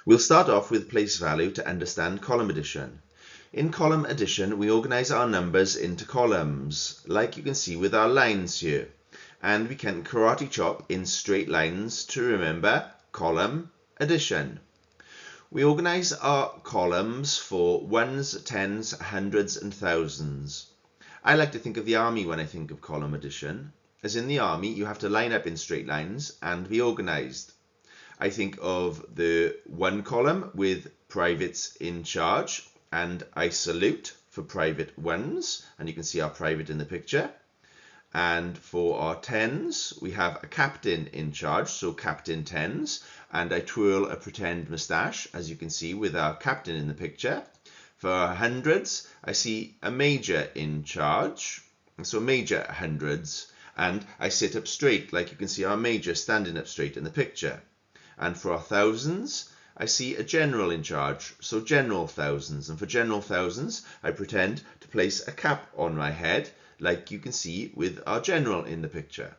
We'll start off with place value to understand column addition. In column addition, we organize our numbers into columns, like you can see with our lines here. And we can karate chop in straight lines to remember column addition. We organize our columns for ones, tens, hundreds, and thousands. I like to think of the army when I think of column addition. As in the army, you have to line up in straight lines and be organized. I think of the one column with privates in charge, and I salute for private ones, and you can see our private in the picture. And for our tens, we have a captain in charge, so captain tens, and I twirl a pretend moustache, as you can see with our captain in the picture. For our hundreds, I see a major in charge, so major hundreds, and I sit up straight, like you can see our major standing up straight in the picture. And for our thousands, I see a general in charge, so general thousands. And for general thousands, I pretend to place a cap on my head, like you can see with our general in the picture.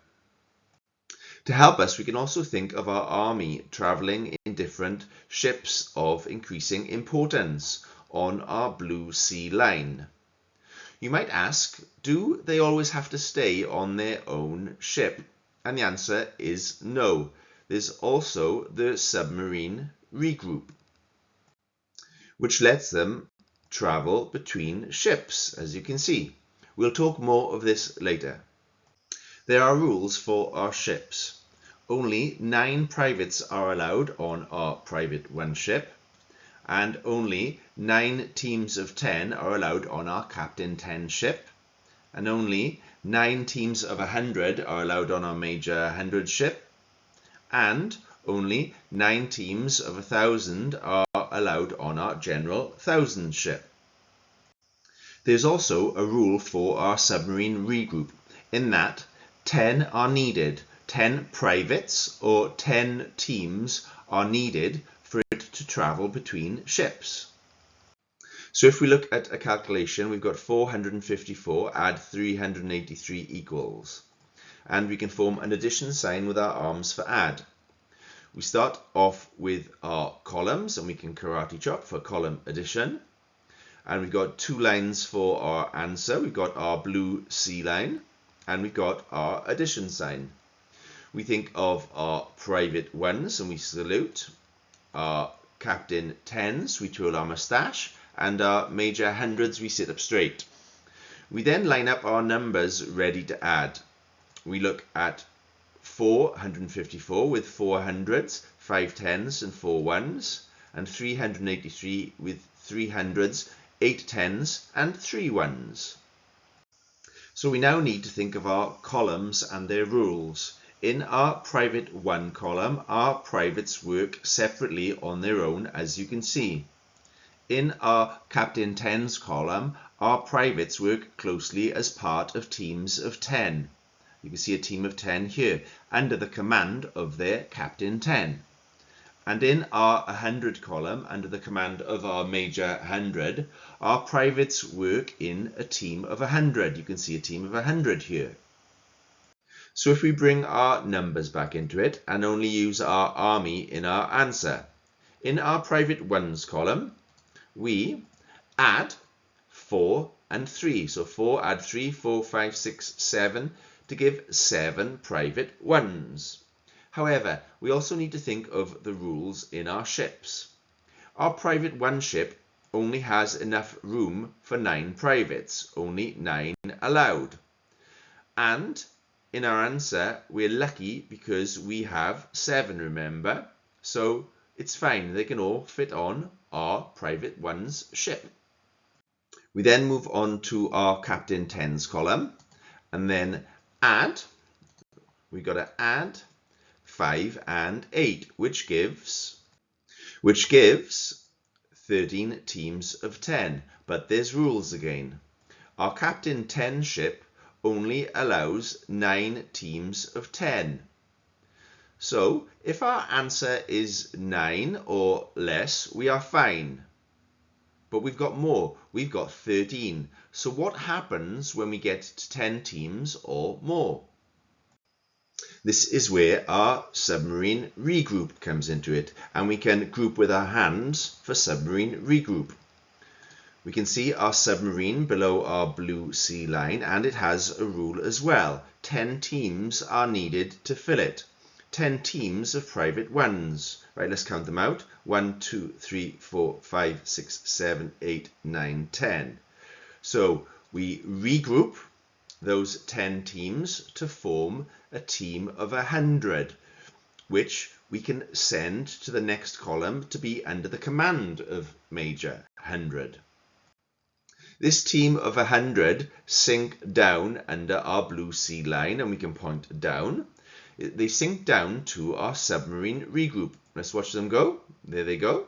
To help us, we can also think of our army traveling in different ships of increasing importance on our blue sea line. You might ask, do they always have to stay on their own ship? And the answer is no. There's also the submarine regroup, which lets them travel between ships, as you can see. We'll talk more of this later. There are rules for our ships. Only 9 privates are allowed on our private 1 ship, and only 9 teams of 10 are allowed on our captain 10 ship, and only 9 teams of 100 are allowed on our major 100 ship, and only 9 teams of 1,000 are allowed on our general 1,000 ship. There's also a rule for our submarine regroup, in that 10 are needed. 10 privates or 10 teams are needed for it to travel between ships. So if we look at a calculation, we've got 454 add 383 equals. And we can form an addition sign with our arms for add. We start off with our columns, and we can karate chop for column addition. And we've got 2 lines for our answer. We've got our blue C line, and we've got our addition sign. We think of our private ones, and we salute. Our captain tens, we twirl our moustache, and our major hundreds, we sit up straight. We then line up our numbers ready to add. We look at 454 with 4 hundreds, 5 tens, and 4 ones, and 383 with 3 hundreds, 8 tens, and 3 ones. So we now need to think of our columns and their rules. In our private 1 column, our privates work separately on their own, as you can see. In our captain 10's column, our privates work closely as part of teams of 10. You can see a team of 10 here, under the command of their captain 10. And in our 100 column, under the command of our major 100, our privates work in a team of 100. You can see a team of 100 here. So if we bring our numbers back into it and only use our army in our answer, in our private ones column, we add 4 and 3. So 4 add 3, 4, 5, 6, 7 to give 7 private ones. However, we also need to think of the rules in our ships. Our private 1 ship only has enough room for 9 privates, only 9 allowed. And in our answer, we're lucky because we have 7, remember? So it's fine, they can all fit on our private 1's ship. We then move on to our captain 10's column, and then add, we got to add 5 and 8, which gives 13 teams of 10. But there's rules again. Our captain 10 ship only allows 9 teams of 10. So if our answer is 9 or less, we are fine. But we've got more. We've got 13. So what happens when we get to 10 teams or more? This is where our submarine regroup comes into it, and we can group with our hands for submarine regroup. We can see our submarine below our blue sea line, and it has a rule as well. 10 teams are needed to fill it. 10 teams of private ones. Right, let's count them out. 1, 2, 3, 4, 5, 6, 7, 8, 9, 10. So we regroup those 10 teams to form a team of 100, which we can send to the next column to be under the command of Major 100. This team of 100 sink down under our blue sea line, and we can point down. They sink down to our submarine regroup. Let's watch them go. There they go.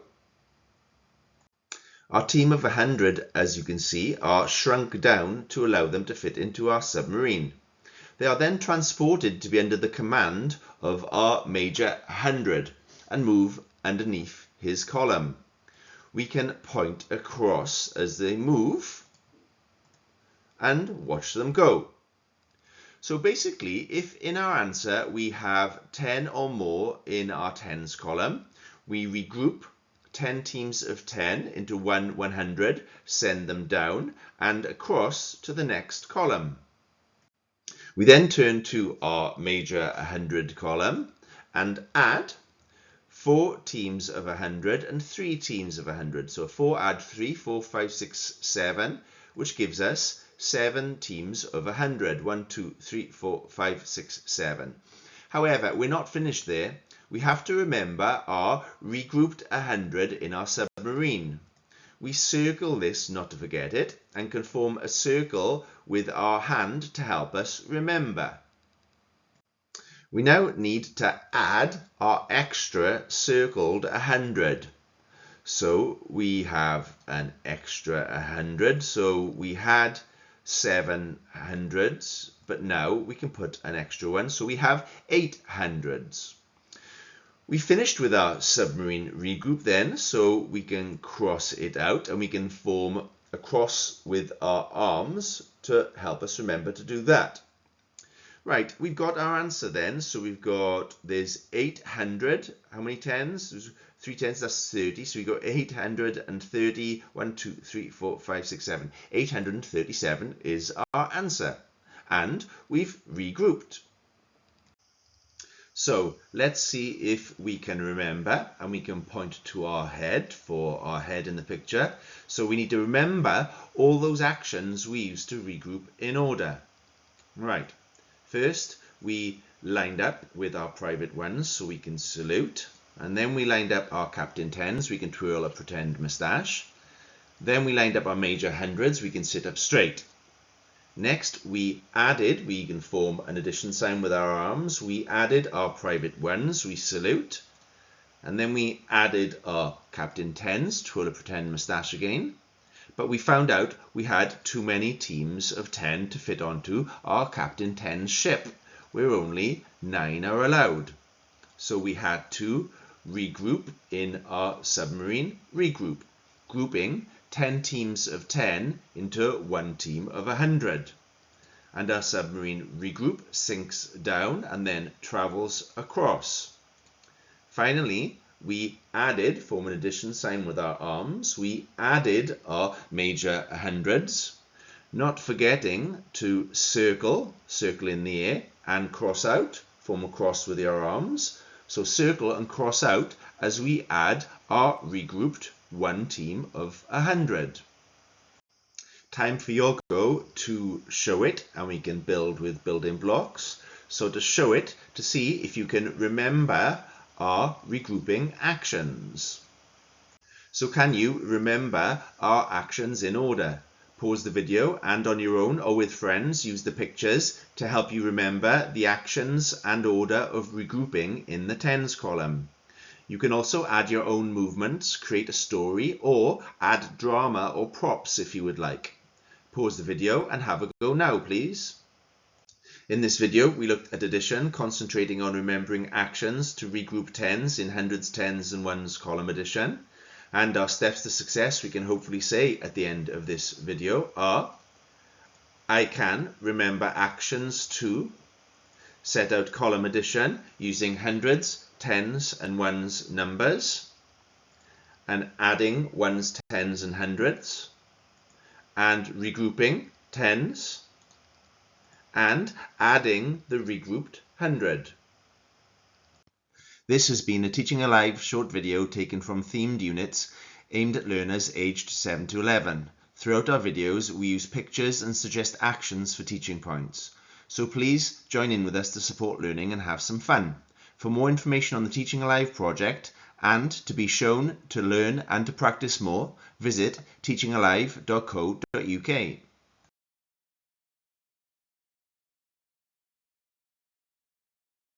Our team of 100, as you can see, are shrunk down to allow them to fit into our submarine. They are then transported to be under the command of our Major 100 and move underneath his column. We can point across as they move and watch them go. So basically, if in our answer we have 10 or more in our tens column, we regroup 10 teams of 10 into one 100, send them down and across to the next column. We then turn to our Major 100 column and add 4 teams of 100 and 3 teams of 100. So 4 add 3, 4, 5, 6, 7, which gives us 7 teams of 100. 1, 2, 3, 4, 5, 6, 7. However, we're not finished there. We have to remember our regrouped 100 in our submarine. We circle this not to forget it and can form a circle with our hand to help us remember. We now need to add our extra circled 100. So we have an extra 100. So we had 700s, but now we can put an extra one. So we have 800s. We finished with our submarine regroup then, so we can cross it out and we can form a cross with our arms to help us remember to do that. Right, we've got our answer then. So we've got, there's 800. How many tens? There's 3 tens, that's 30. So we've got 830. 1, 2, 3, 4, 5, 6, 7. 837 is our answer. And we've regrouped. So let's see if we can remember, and we can point to our head for our head in the picture. So we need to remember all those actions we used to regroup in order. Right. First, we lined up with our private ones so we can salute. And then we lined up our captain tens, we can twirl a pretend moustache. Then we lined up our major hundreds, we can sit up straight. Next, we can form an addition sign with our arms. We added our private ones, we salute. And then we added our captain tens, twirl a pretend moustache again. But we found out we had too many teams of 10 to fit onto our Captain 10's ship, where only 9 are allowed. So we had to regroup in our submarine regroup, grouping 10 teams of 10 into one team of 100. And our submarine regroup sinks down and then travels across. Finally, we added, form an addition sign with our arms, we added our major hundreds, not forgetting to circle in the air, and cross out, form a cross with your arms. So circle and cross out as we add our regrouped one team of 100. Time for your go to show it, and we can build with building blocks. So to show it, to see if you can remember our regrouping actions. So can you remember our actions in order? Pause the video and on your own or with friends use the pictures to help you remember the actions and order of regrouping in the tens column. You can also add your own movements, create a story, or add drama or props if you would like. Pause the video and have a go now, please. In this video, we looked at addition, concentrating on remembering actions to regroup tens in hundreds, tens, and ones column addition. And our steps to success, we can hopefully say at the end of this video, are: I can remember actions to set out column addition using hundreds, tens and ones numbers, and adding ones, tens and hundreds, and regrouping tens, and adding the regrouped 100. This has been a Teaching Alive short video taken from themed units aimed at learners aged 7 to 11. Throughout our videos, we use pictures and suggest actions for teaching points. So please join in with us to support learning and have some fun. For more information on the Teaching Alive project and to be shown to learn and to practice more, visit teachingalive.co.uk.